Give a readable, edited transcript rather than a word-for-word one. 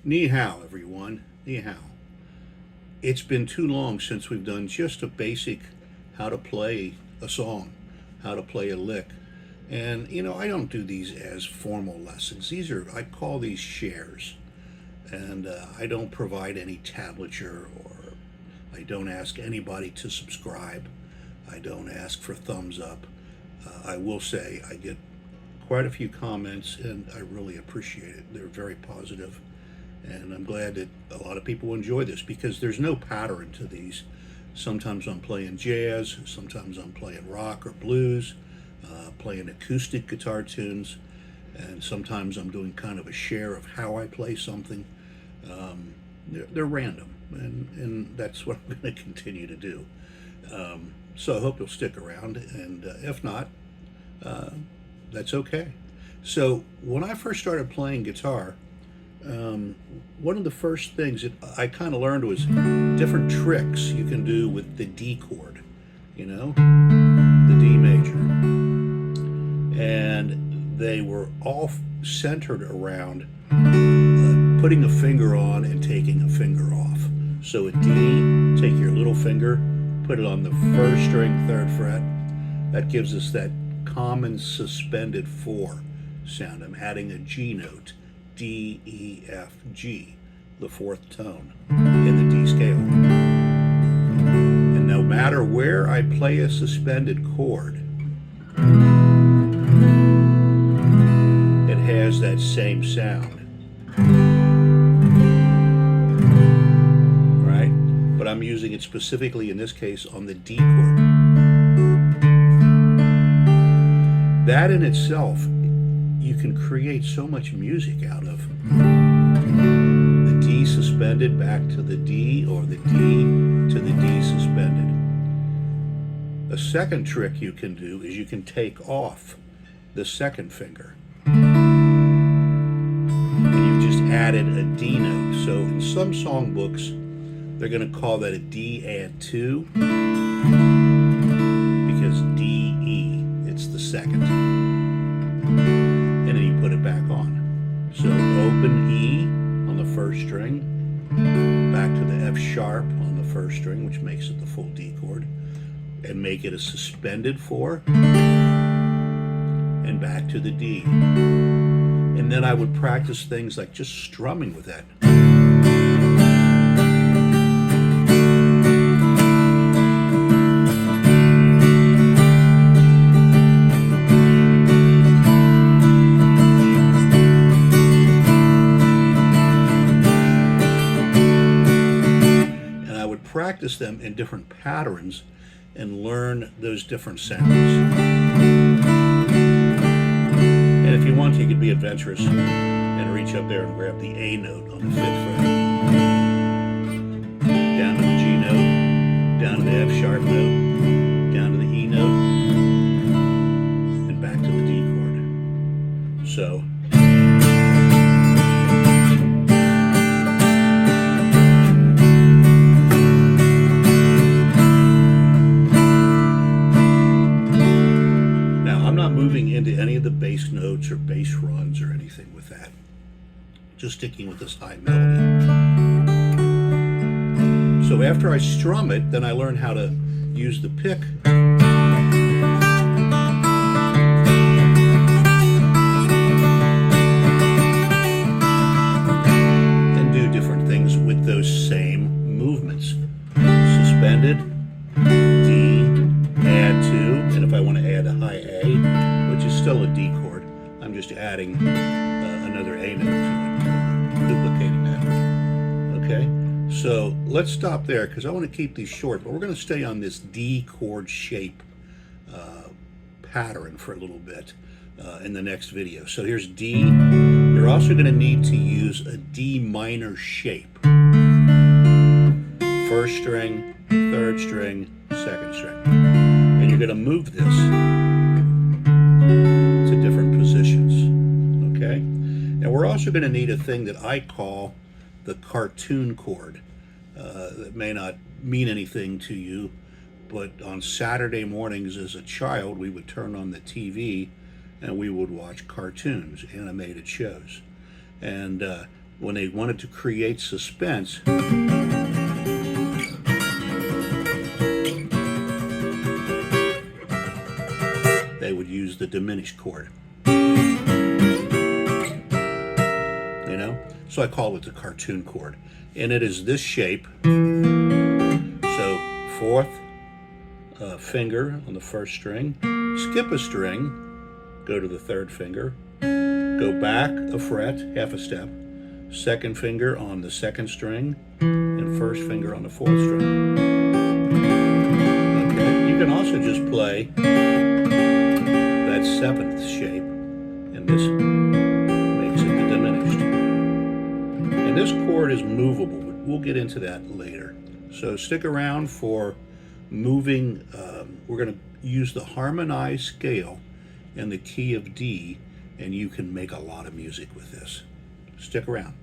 Ni hao, everyone. Ni hao. It's been too long since we've done just a basic how to play a song, how to play a lick. And, I don't do these as formal lessons. I call these shares. And I don't provide any tablature, or I don't ask anybody to subscribe. I don't ask for thumbs up. I will say I get quite a few comments, and I really appreciate it. They're very positive, and I'm glad that a lot of people enjoy this because there's no pattern to these. Sometimes I'm playing jazz, sometimes I'm playing rock or blues, playing acoustic guitar tunes, and sometimes I'm doing kind of a share of how I play something. They're random, and that's what I'm going to continue to do. So I hope you'll stick around, and if not, that's okay. So when I first started playing guitar, one of the first things that I kind of learned was different tricks you can do with the D chord, the D major. And they were all centered around putting a finger on and taking a finger off. So a D, take your little finger, put it on the first string, third fret. That gives us that common suspended 4 sound. I'm adding a G note, D, E, F, G, the 4th tone in the D scale. And no matter where I play a suspended chord, it has that same sound. Right? But I'm using it specifically in this case on the D chord. That in itself, you can create so much music out of. The D suspended back to the D, or the D to the D suspended. A second trick you can do is you can take off the second finger. And you've just added a D note. So in some songbooks, they're going to call that a D add 2, because D, E, it's the second. And then you put it back on. So open E on the first string, back to the F sharp on the first string, which makes it the full D chord, and make it a suspended 4, and back to the D. And then I would practice things like just strumming with that. Practice them in different patterns and learn those different sounds. And if you want to, you could be adventurous and reach up there and grab the A note on the 5th fret, down to the G note, down to the F sharp note, down to the E note, and back to the D chord. So moving into any of the bass notes or bass runs or anything with that. Just sticking with this high melody. So after I strum it, then I learn how to use the pick and do different things with those same movements. Suspended, D, add 2, and if I want to add a high A, which is still a D chord, I'm just adding another A note to it, duplicating that. Okay, so let's stop there because I want to keep these short, but we're going to stay on this D chord shape pattern for a little bit in the next video. So here's D. You're also going to need to use a D minor shape. First string, third string, second string. And you're going to move this to different positions, okay? Now we're also going to need a thing that I call the cartoon chord. That may not mean anything to you, but on Saturday mornings as a child, we would turn on the TV and we would watch cartoons, animated shows. And when they wanted to create suspense, they would use the diminished chord. You know? So I call it the cartoon chord. And it is this shape. So fourth finger on the first string, skip a string, go to the third finger, go back a fret, half a step, second finger on the second string, and first finger on the fourth string. Okay, you can also just play that seventh shape, and this makes it the diminished. And this chord is movable, but we'll get into that later. So stick around for moving. We're going to use the harmonized scale in the key of D, and you can make a lot of music with this. Stick around.